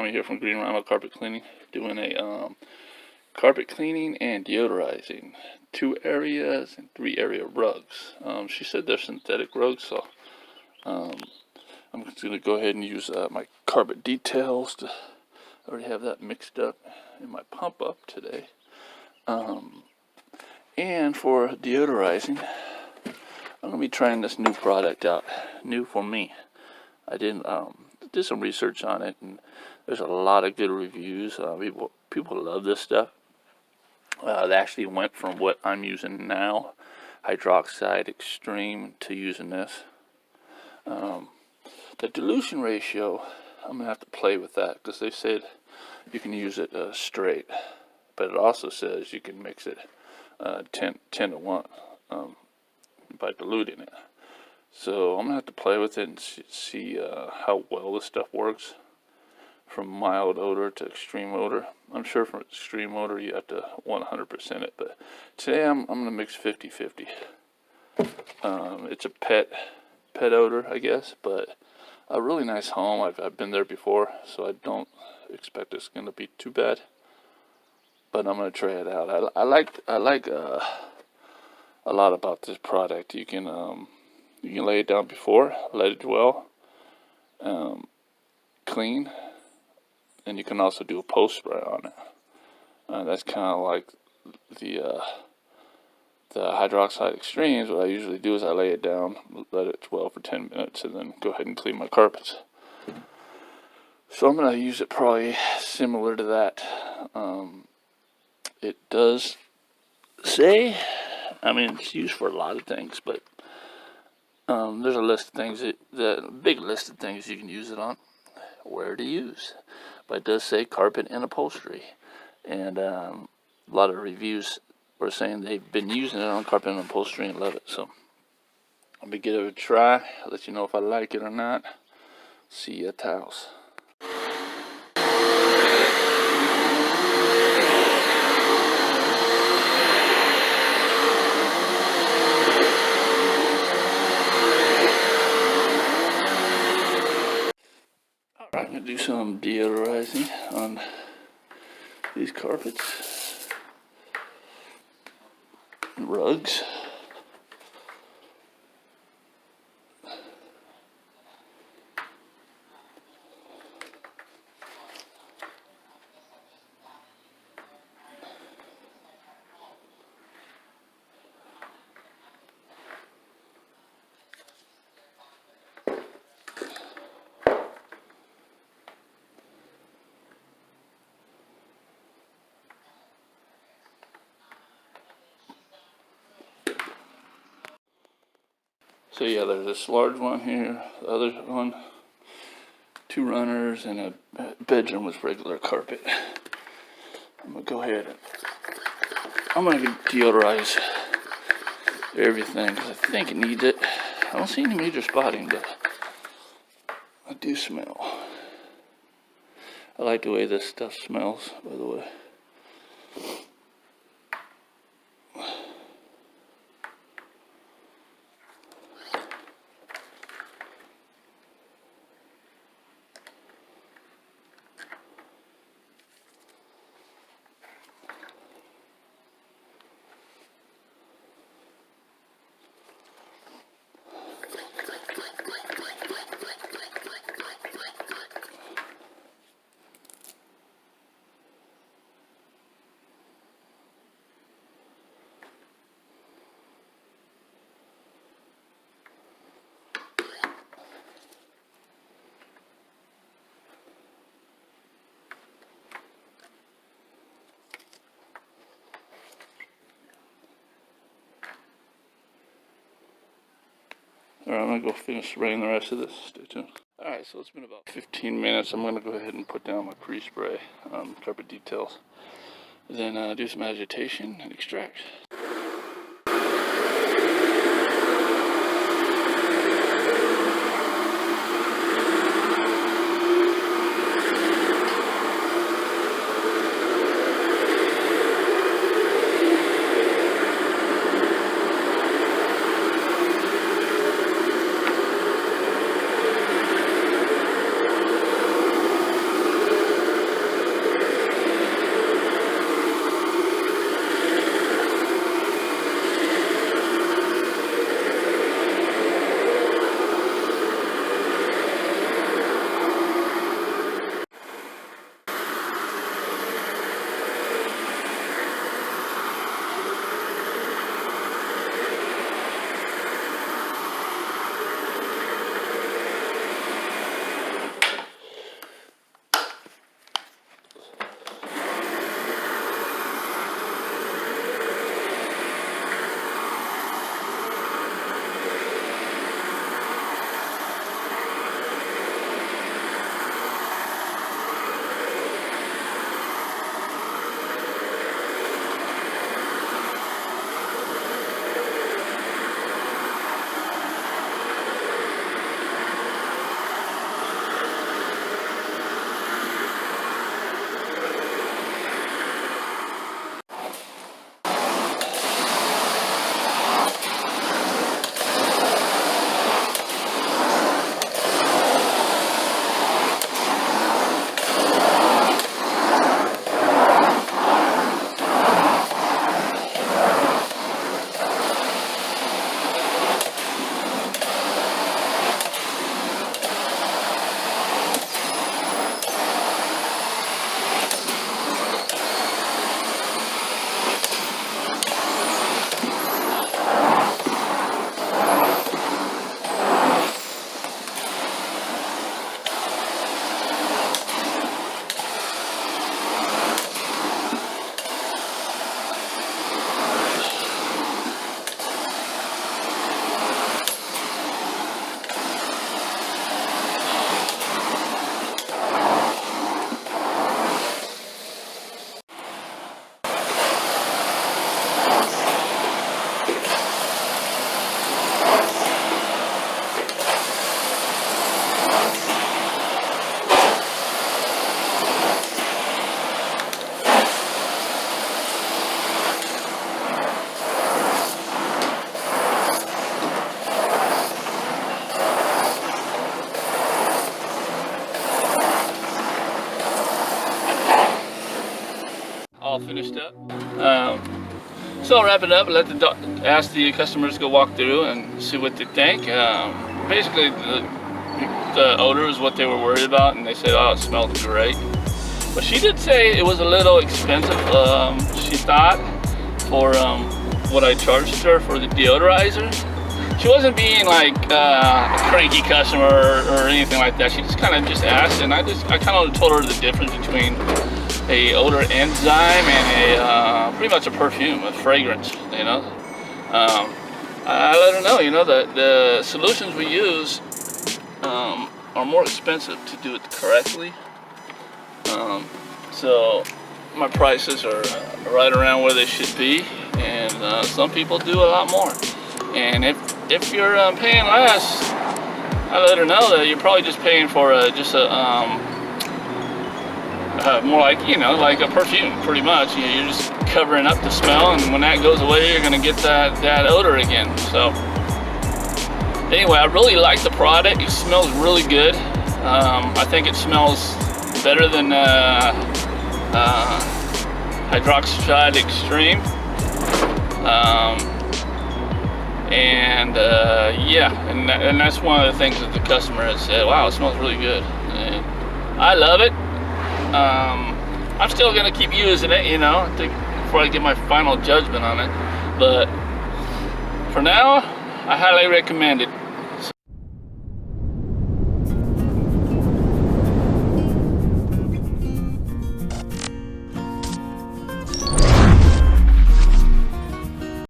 Tommy here from Green Rhino Carpet Cleaning, doing a carpet cleaning and deodorizing 2 areas and 3 area rugs. She said they're synthetic rugs, so I'm just going to go ahead and use my carpet details. I already have that mixed up in my pump up today. And for deodorizing, I'm going to be trying this new product out, new for me. I did some research on it, and there's a lot of good reviews. People love this stuff. They actually went from what I'm using now, hydroxide extreme, to using this. The dilution ratio, I'm going to have to play with that, because they said you can use it straight, but it also says you can mix it 10 to 1 by diluting it. So I'm going to have to play with it and see how well this stuff works, from mild odor to extreme odor. I'm sure from extreme odor you have to 100% it, but today I'm going to mix 50-50. It's a pet odor, I guess, but a really nice home. I've been there before, so I don't expect it's going to be too bad, but I'm going to try it out. I like a lot about this product. You can lay it down before, let it dwell, clean, and you can also do a post spray on it. That's kind of like the hydroxide extremes. What I usually do is I lay it down, let it dwell for 10 minutes, and then go ahead and clean my carpets. So I'm going to use it probably similar to that. It does say, it's used for a lot of things, but there's a list of things, the big list of things you can use it on, where to use. But it does say carpet and upholstery. And a lot of reviews were saying they've been using it on carpet and upholstery and love it. So let me give it a try. I'll let you know if I like it or not. See you at the house. I'm going to do some deodorizing on these carpets and rugs. So yeah, there's this large one here, the other one, 2 runners, and a bedroom with regular carpet. I'm going to go ahead and I'm going to deodorize everything, because I think it needs it. I don't see any major spotting, but I do smell. I like the way this stuff smells, by the way. Alright, I'm going to go finish spraying the rest of this. Stay tuned. Alright, so it's been about 15 minutes. I'm going to go ahead and put down my pre-spray carpet details. Then do some agitation and extract. all finished up. So I'll wrap it up and ask the customers to go walk through and see what they think. Basically, the odor is what they were worried about, and they said, oh, it smelled great. But she did say it was a little expensive, she thought, for what I charged her for the deodorizer. She wasn't being like a cranky customer or anything like that. She just kind of just asked, and I kind of told her the difference between a odor enzyme and a pretty much a perfume, a fragrance, you know. I let her know, you know, that the solutions we use are more expensive to do it correctly. So my prices are right around where they should be, and some people do a lot more. And if you're paying less, I let her know that you're probably just paying for more like, you know, like a perfume, pretty much. You're just covering up the smell, and when that goes away, you're gonna get that odor again. So anyway, I really like the product. It smells really good. I think it smells better than hydroxide extreme. Yeah, and that's one of the things that the customer has said, wow, it smells really good. And I love it. I'm still gonna keep using it, you know, before I get my final judgment on it. But for now, I highly recommend it.